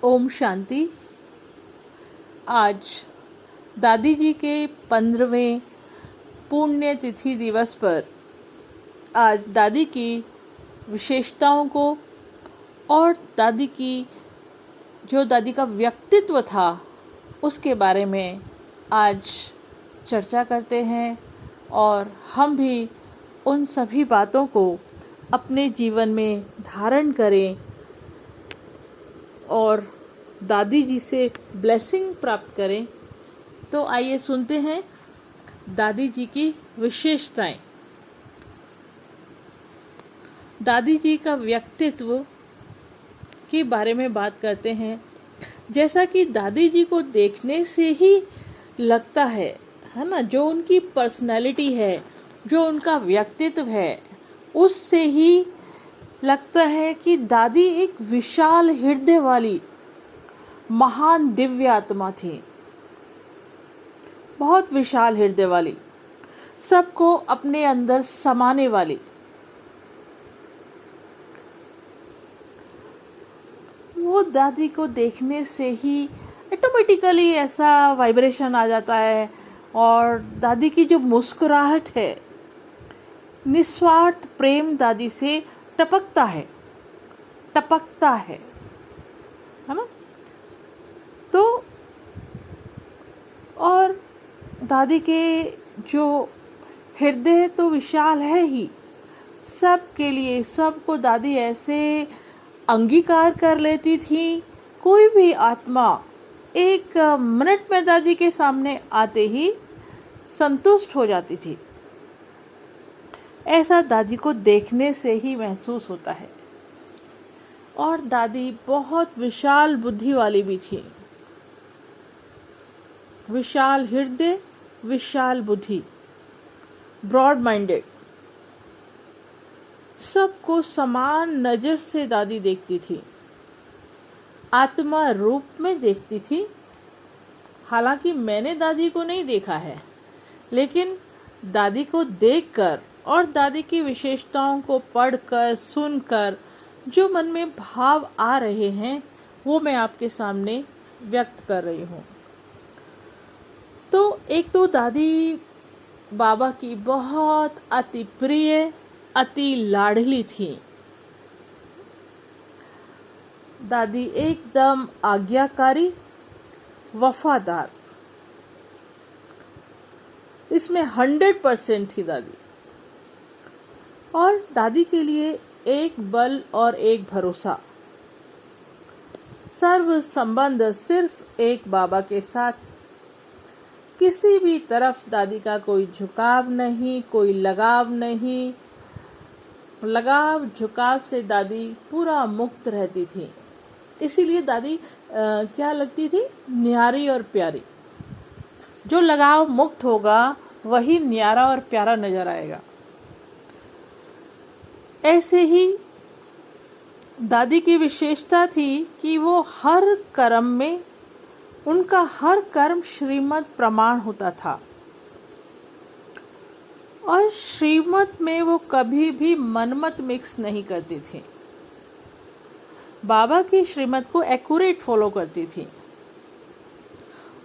ओम शांति। आज दादी जी के 15वें पुण्यतिथि दिवस पर आज दादी की विशेषताओं को और दादी का व्यक्तित्व था उसके बारे में आज चर्चा करते हैं और हम भी उन सभी बातों को अपने जीवन में धारण करें और दादी जी से ब्लेसिंग प्राप्त करें। तो आइए सुनते हैं दादी जी की विशेषताएं। दादी जी का व्यक्तित्व के बारे में बात करते हैं। जैसा कि दादी जी को देखने से ही लगता है ना, जो उनकी पर्सनैलिटी है, जो उनका व्यक्तित्व है, उससे ही लगता है कि दादी एक विशाल हृदय वाली महान दिव्य आत्मा थी। बहुत विशाल हृदय वाली, सबको अपने अंदर समाने वाली। वो दादी को देखने से ही ऑटोमेटिकली ऐसा वाइब्रेशन आ जाता है और दादी की जो मुस्कुराहट है, निस्वार्थ प्रेम दादी से टपकता है ना। तो और दादी के जो हृदय तो विशाल है ही, सबके लिए, सबको दादी ऐसे अंगीकार कर लेती थी। कोई भी आत्मा एक मिनट में दादी के सामने आते ही संतुष्ट हो जाती थी। ऐसा दादी को देखने से ही महसूस होता है। और दादी बहुत विशाल बुद्धि वाली भी थी। विशाल हृदय, विशाल बुद्धि, ब्रॉड माइंडेड। सबको समान नजर से दादी देखती थी, आत्मा रूप में देखती थी। हालांकि मैंने दादी को नहीं देखा है, लेकिन दादी को देखकर और दादी की विशेषताओं को पढ़कर, सुनकर जो मन में भाव आ रहे हैं वो मैं आपके सामने व्यक्त कर रही हूँ। तो एक तो दादी बाबा की बहुत अति प्रिय, अति लाडली थी। दादी एकदम आज्ञाकारी, वफादार, इसमें 100% थी दादी। और दादी के लिए एक बल और एक भरोसा, सर्व संबंध सिर्फ एक बाबा के साथ। किसी भी तरफ दादी का कोई झुकाव नहीं, कोई लगाव नहीं। लगाव झुकाव से दादी पूरा मुक्त रहती थी। इसीलिए दादी क्या लगती थी? न्यारी और प्यारी। जो लगाव मुक्त होगा वही न्यारा और प्यारा नजर आएगा। ऐसे ही दादी की विशेषता थी कि वो हर कर्म में, उनका हर कर्म श्रीमत प्रमाण होता था और श्रीमत में वो कभी भी मनमत मिक्स नहीं करती थी। बाबा की श्रीमत को एक्यूरेट फॉलो करती थी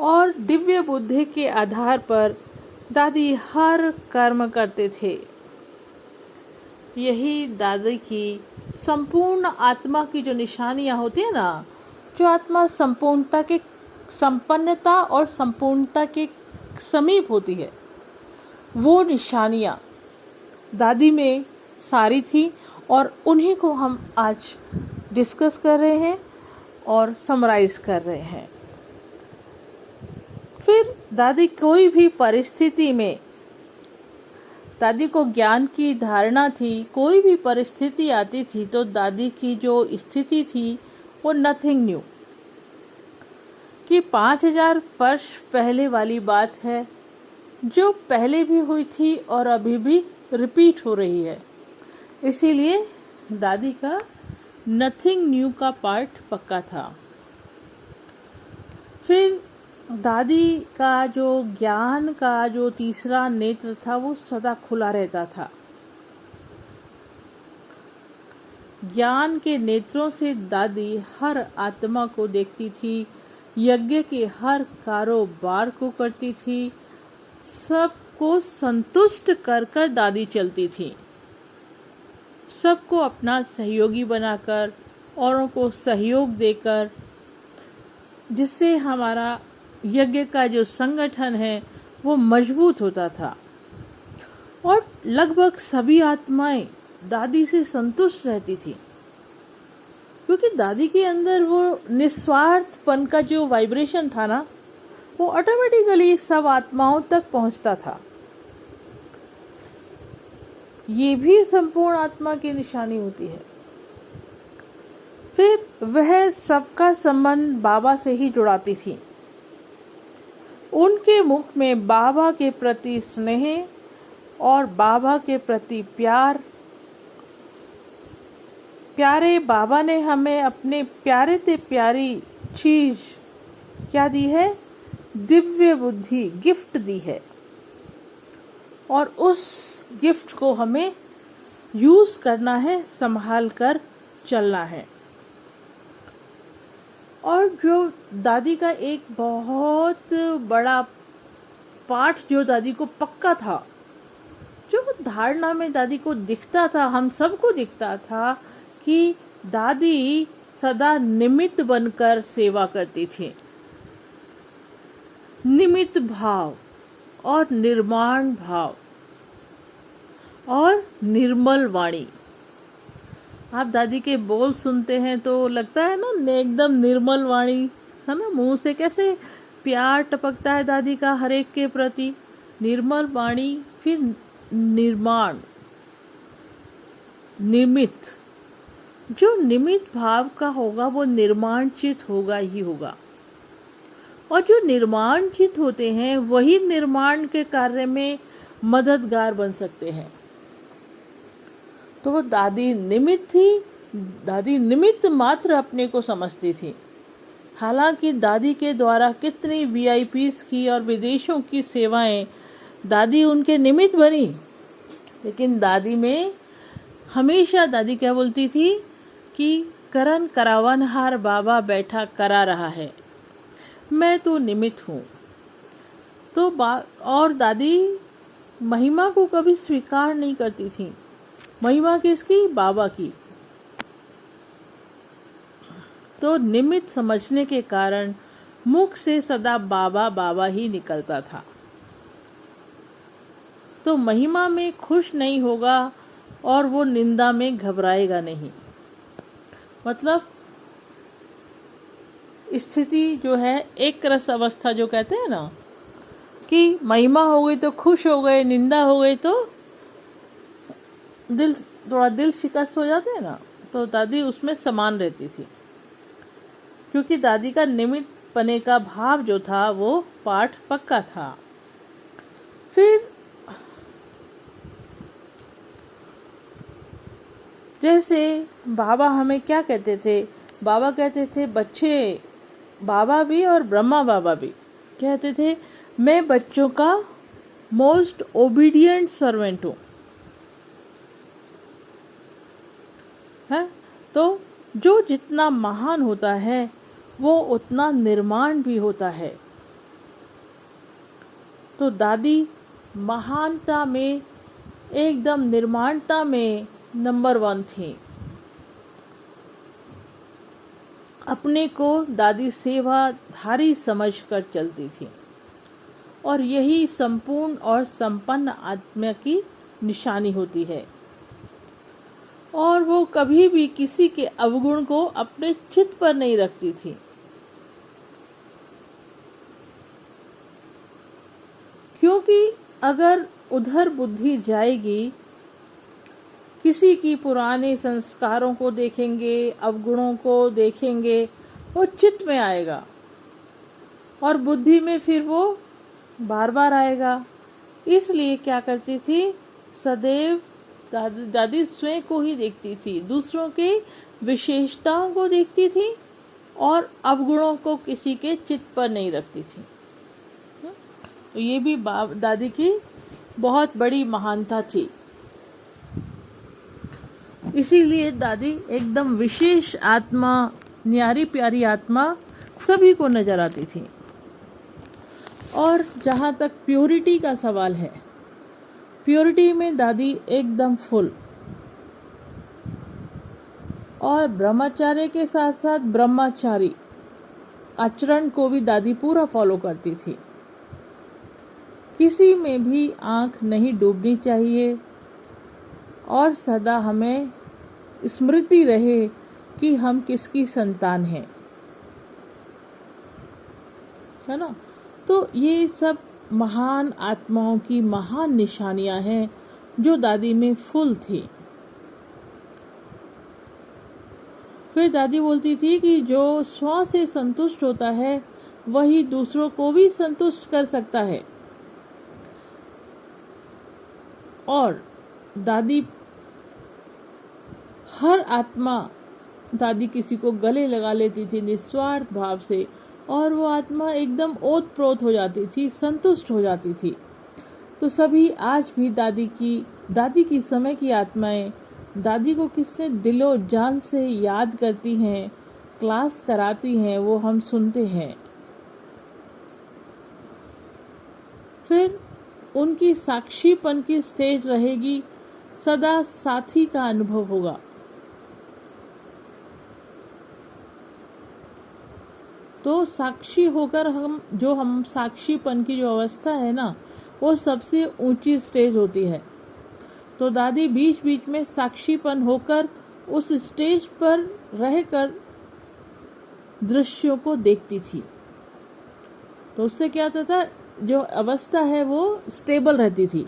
और दिव्य बुद्धि के आधार पर दादी हर कर्म करते थे। यही दादी की संपूर्ण आत्मा की जो निशानियां होती है ना, जो आत्मा संपूर्णता के, संपन्नता और संपूर्णता के समीप होती है, वो निशानियां दादी में सारी थी और उन्हीं को हम आज डिस्कस कर रहे हैं और समराइज कर रहे हैं। फिर दादी कोई भी परिस्थिति में, दादी को ज्ञान की धारणा थी। कोई भी परिस्थिति आती थी तो दादी की जो स्थिति थी वो नथिंग न्यू, कि 5000 वर्ष पहले वाली बात है, जो पहले भी हुई थी और अभी भी रिपीट हो रही है। इसीलिए दादी का नथिंग न्यू का पार्ट पक्का था। फिर दादी का जो ज्ञान का जो तीसरा नेत्र था वो सदा खुला रहता था। ज्ञान के नेत्रों से दादी हर आत्मा को देखती थी, यज्ञ के हर कारोबार को करती थी, सबको संतुष्ट कर कर दादी चलती थी। सबको अपना सहयोगी बनाकर, औरों को सहयोग देकर, जिससे हमारा यज्ञ का जो संगठन है वो मजबूत होता था। और लगभग सभी आत्माएं दादी से संतुष्ट रहती थी, क्योंकि दादी के अंदर वो निस्वार्थपन का जो वाइब्रेशन था ना, वो ऑटोमेटिकली सब आत्माओं तक पहुंचता था। ये भी संपूर्ण आत्मा की निशानी होती है। फिर वह सबका संबंध बाबा से ही जुड़ाती थी। उनके मुख में बाबा के प्रति स्नेह और बाबा के प्रति प्यार। प्यारे बाबा ने हमें अपने प्यारे से प्यारी चीज क्या दी है? दिव्य बुद्धि गिफ्ट दी है, और उस गिफ्ट को हमें यूज करना है, संभाल कर चलना है। और जो दादी का एक बहुत बड़ा पाठ जो दादी को पक्का था, जो धारणा में दादी को दिखता था, हम सबको दिखता था कि दादी सदा निमित्त बनकर सेवा करती थी। निमित्त भाव और निर्माण भाव और निर्मल वाणी। आप दादी के बोल सुनते हैं तो लगता है ना एकदम निर्मल वाणी है ना, मुंह से कैसे प्यार टपकता है दादी का हर एक के प्रति। निर्मल वाणी, फिर निर्माण, निमित्त। जो निमित्त भाव का होगा वो निर्माण चित होगा ही होगा, और जो निर्माण चित होते हैं वही निर्माण के कार्य में मददगार बन सकते हैं। तो दादी निमित्त थी। दादी निमित्त मात्र अपने को समझती थी। हालांकि दादी के द्वारा कितनी वीआईपीस की और विदेशों की सेवाएं दादी उनके निमित्त बनी, लेकिन दादी में हमेशा दादी क्या बोलती थी कि करन करावनहार बाबा बैठा करा रहा है, मैं तो निमित्त हूँ। तो और दादी महिमा को कभी स्वीकार नहीं करती थी। महिमा किसकी? बाबा की। तो निमित्त समझने के कारण मुख से सदा बाबा बाबा ही निकलता था। तो महिमा में खुश नहीं होगा और वो निंदा में घबराएगा नहीं। मतलब स्थिति जो है एक रस अवस्था जो कहते हैं ना, कि महिमा हो गई तो खुश हो गए, निंदा हो गई तो दिल शिकस्त हो जाते हैं ना। तो दादी उसमें समान रहती थी, क्योंकि दादी का निमित्त पने का भाव जो था वो पाठ पक्का था। फिर जैसे बाबा हमें क्या कहते थे? बाबा कहते थे, बच्चे, बाबा भी और ब्रह्मा बाबा भी कहते थे, मैं बच्चों का मोस्ट ओबीडियंट सर्वेंट हूँ। है तो जो जितना महान होता है वो उतना निर्माण भी होता है। तो दादी महानता में, एकदम निर्माणता में नंबर 1 थी। अपने को दादी सेवाधारी समझकर चलती थी, और यही संपूर्ण और संपन्न आत्मा की निशानी होती है। और वो कभी भी किसी के अवगुण को अपने चित्त पर नहीं रखती थी। क्योंकि अगर उधर बुद्धि जाएगी, किसी की पुराने संस्कारों को देखेंगे, अवगुणों को देखेंगे, वो चित्त में आएगा और बुद्धि में फिर वो बार बार आएगा। इसलिए क्या करती थी? सदैव दादी स्वयं को ही देखती थी, दूसरों के विशेषताओं को देखती थी और अवगुणों को किसी के चित्त पर नहीं रखती थी। तो ये भी दादी की बहुत बड़ी महानता थी। इसीलिए दादी एकदम विशेष आत्मा, न्यारी प्यारी आत्मा सभी को नजर आती थी। और जहाँ तक प्योरिटी का सवाल है, प्योरिटी में दादी एकदम फुल, और ब्रह्मचार्य के साथ साथ ब्रह्मचारी आचरण को भी दादी पूरा फॉलो करती थी। किसी में भी आंख नहीं डूबनी चाहिए, और सदा हमें स्मृति रहे कि हम किसकी संतान हैं, है ना। तो ये सब महान आत्माओं की महान निशानियां हैं जो दादी में फुल थी। फिर दादी बोलती थी कि जो स्व से संतुष्ट होता है वही दूसरों को भी संतुष्ट कर सकता है। और दादी हर आत्मा, दादी किसी को गले लगा लेती थी निस्वार्थ भाव से, और वो आत्मा एकदम ओतप्रोत हो जाती थी, संतुष्ट हो जाती थी। तो सभी आज भी दादी की समय की आत्माएं दादी को किसने दिलो जान से याद करती हैं, क्लास कराती हैं, वो हम सुनते हैं। फिर उनकी साक्षीपन की स्टेज रहेगी, सदा साथी का अनुभव होगा। तो साक्षी होकर हम साक्षीपन की जो अवस्था है ना, वो सबसे ऊंची स्टेज होती है। तो दादी बीच बीच में साक्षीपन होकर उस स्टेज पर रहकर दृश्यों को देखती थी। तो उससे क्या होता था, जो अवस्था है वो स्टेबल रहती थी।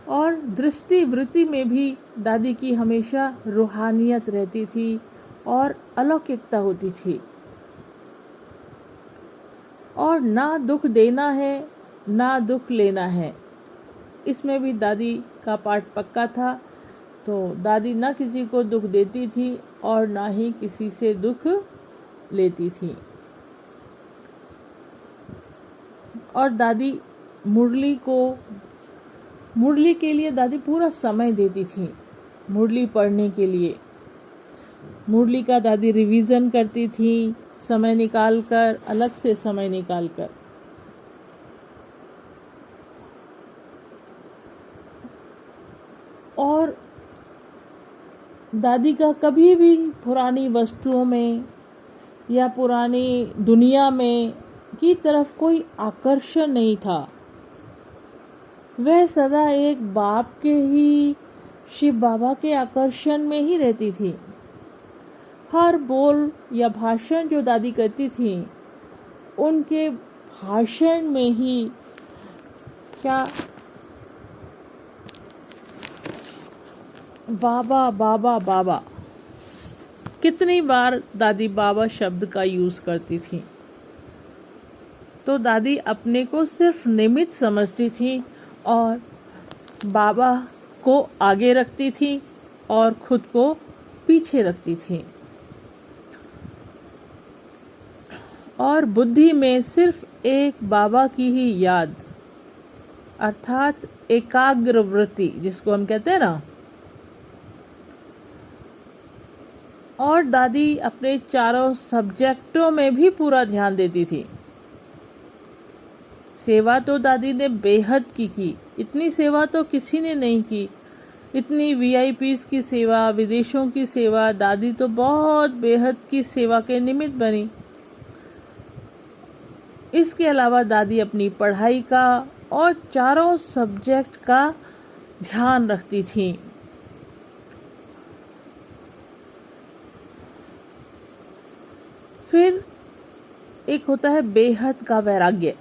और दृष्टि वृत्ति में भी दादी की हमेशा रूहानियत रहती थी और अलौकिकता होती थी। और ना दुख देना है ना दुख लेना है, इसमें भी दादी का पाठ पक्का था। तो दादी ना किसी को दुख देती थी और ना ही किसी से दुख लेती थी। और दादी मुरली के लिए दादी पूरा समय देती थी। मुरली पढ़ने के लिए मुरली का दादी रिवीजन करती थी, समय निकालकर, अलग से समय निकालकर। और दादी का कभी भी पुरानी वस्तुओं में या पुरानी दुनिया में की तरफ कोई आकर्षण नहीं था। वह सदा एक बाप के ही, शिव बाबा के आकर्षण में ही रहती थी। हर बोल या भाषण जो दादी करती थी, उनके भाषण में ही क्या बाबा बाबा बाबा, कितनी बार दादी बाबा शब्द का यूज करती थी। तो दादी अपने को सिर्फ निमित्त समझती थी और बाबा को आगे रखती थी और खुद को पीछे रखती थी। और बुद्धि में सिर्फ एक बाबा की ही याद, अर्थात एकाग्र वृत्ति जिसको हम कहते हैं ना। और दादी अपने चारों सब्जेक्टों में भी पूरा ध्यान देती थी। सेवा तो दादी ने बेहद की। इतनी सेवा तो किसी ने नहीं की। इतनी वीआईपीज की सेवा, विदेशों की सेवा, दादी तो बहुत बेहद की सेवा के निमित्त बनी। इसके अलावा दादी अपनी पढ़ाई का और चारों सब्जेक्ट का ध्यान रखती थी। फिर एक होता है बेहद का वैराग्य।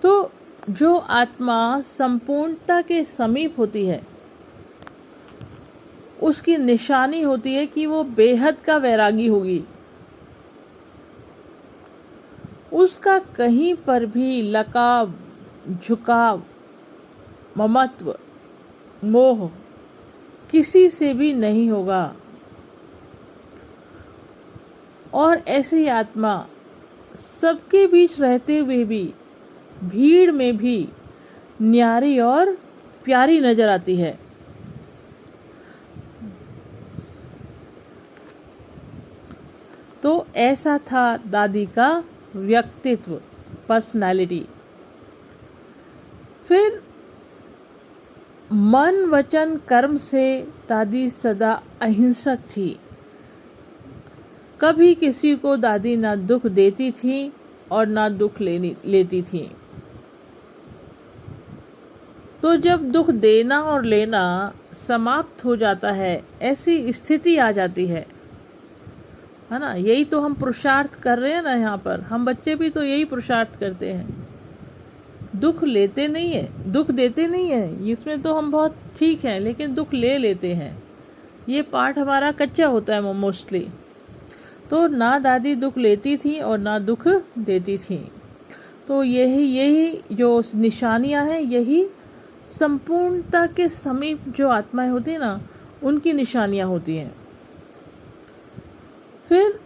तो जो आत्मा संपूर्णता के समीप होती है, उसकी निशानी होती है कि वो बेहद का वैरागी होगी। उसका कहीं पर भी लगाव, झुकाव, ममत्व, मोह किसी से भी नहीं होगा। और ऐसी आत्मा सबके बीच रहते हुए भी, भीड़ में भी न्यारी और प्यारी नजर आती है। तो ऐसा था दादी का व्यक्तित्व, पर्सनालिटी। फिर मन वचन कर्म से दादी सदा अहिंसक थी। कभी किसी को दादी ना दुख देती थी और ना दुख लेती थी। तो जब दुख देना और लेना समाप्त हो जाता है, ऐसी स्थिति आ जाती है ना। यही तो हम पुरुषार्थ कर रहे हैं ना यहाँ पर। हम बच्चे भी तो यही पुरुषार्थ करते हैं, दुख लेते नहीं है, दुख देते नहीं है। इसमें तो हम बहुत ठीक हैं, लेकिन दुख ले लेते हैं। ये पार्ट हमारा कच्चा होता है मोस्टली। तो ना दादी दुख लेती थी और ना दुख देती थी। तो यही जो निशानियां हैं, यही संपूर्णता के समीप जो आत्माएं होती है ना, उनकी निशानियां होती हैं। फिर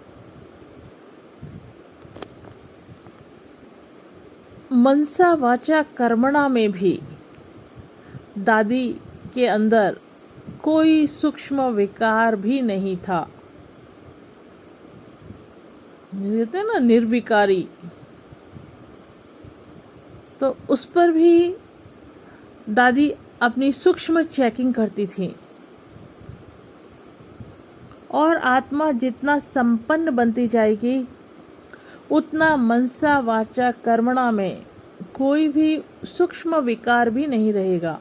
मनसा वाचा कर्मणा में भी दादी के अंदर कोई सूक्ष्म विकार भी नहीं था। कहते हैं ना निर्विकारी, तो उस पर भी दादी अपनी सूक्ष्म चेकिंग करती थी। और आत्मा जितना संपन्न बनती जाएगी, उतना मनसा वाचा कर्मणा में कोई भी सूक्ष्म विकार भी नहीं रहेगा।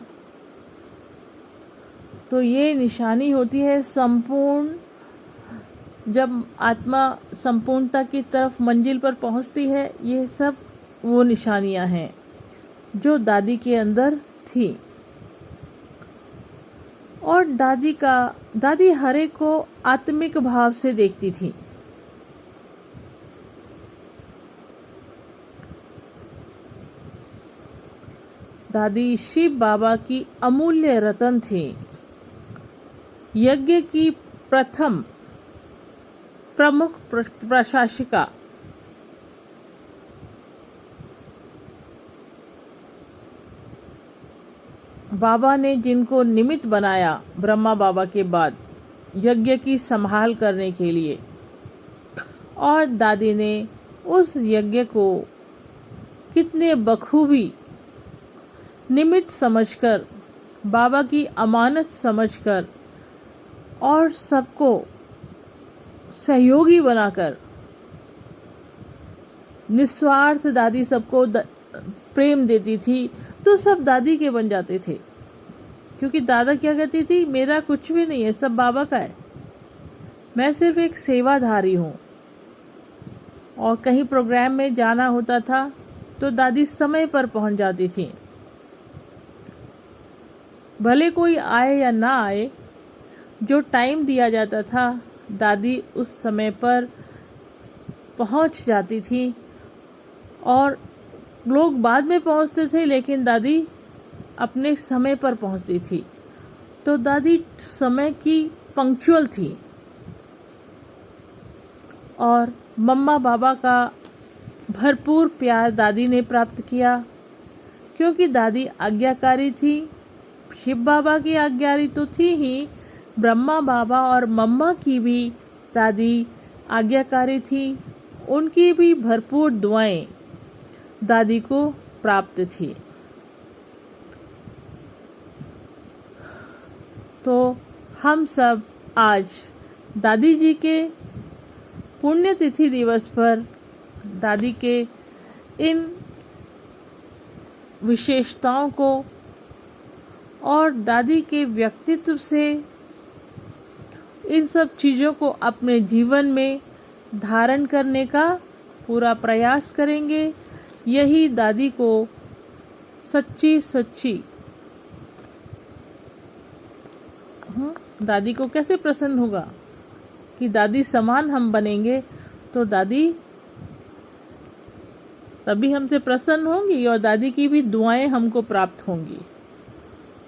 तो ये निशानी होती है संपूर्ण। जब आत्मा संपूर्णता की तरफ मंजिल पर पहुंचती है, ये सब वो निशानियां हैं जो दादी के अंदर थी। और दादी हरे को आत्मिक भाव से देखती थी। दादी शिव बाबा की अमूल्य रतन थी। यज्ञ की प्रथम प्रमुख प्रशासिका। बाबा ने जिनको निमित्त बनाया ब्रह्मा बाबा के बाद यज्ञ की संभाल करने के लिए, और दादी ने उस यज्ञ को कितने बखूबी निमित्त समझकर, बाबा की अमानत समझकर और सबको सहयोगी बनाकर, निस्वार्थ दादी सबको प्रेम देती थी, तो सब दादी के बन जाते थे। क्योंकि दादा क्या कहती थी, मेरा कुछ भी नहीं है, सब बाबा का है, मैं सिर्फ एक सेवाधारी हूँ। और कहीं प्रोग्राम में जाना होता था तो दादी समय पर पहुंच जाती थी। भले कोई आए या ना आए, जो टाइम दिया जाता था दादी उस समय पर पहुंच जाती थी। और लोग बाद में पहुंचते थे, लेकिन दादी अपने समय पर पहुंचती थी। तो दादी समय की पंक्चुअल थी। और मम्मा बाबा का भरपूर प्यार दादी ने प्राप्त किया, क्योंकि दादी आज्ञाकारी थी। शिव बाबा की आज्ञाकारी तो थी ही, ब्रह्मा बाबा और मम्मा की भी दादी आज्ञाकारी थी। उनकी भी भरपूर दुआएं दादी को प्राप्त थी। तो हम सब आज दादी जी के पुण्यतिथि दिवस पर दादी के इन विशेषताओं को और दादी के व्यक्तित्व से इन सब चीजों को अपने जीवन में धारण करने का पूरा प्रयास करेंगे। यही दादी को सच्ची दादी को कैसे प्रसन्न होगा कि दादी समान हम बनेंगे, तो दादी तभी हमसे प्रसन्न होंगी और दादी की भी दुआएं हमको प्राप्त होंगी।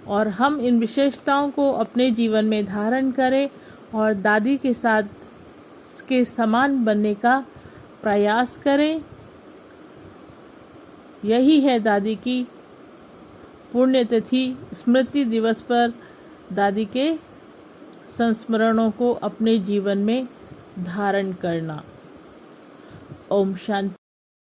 और हम इन विशेषताओं को अपने जीवन में धारण करें और दादी के साथ के समान बनने का प्रयास करें। यही है दादी की पुण्यतिथि स्मृति दिवस पर दादी के संस्मरणों को अपने जीवन में धारण करना। ओम शांति।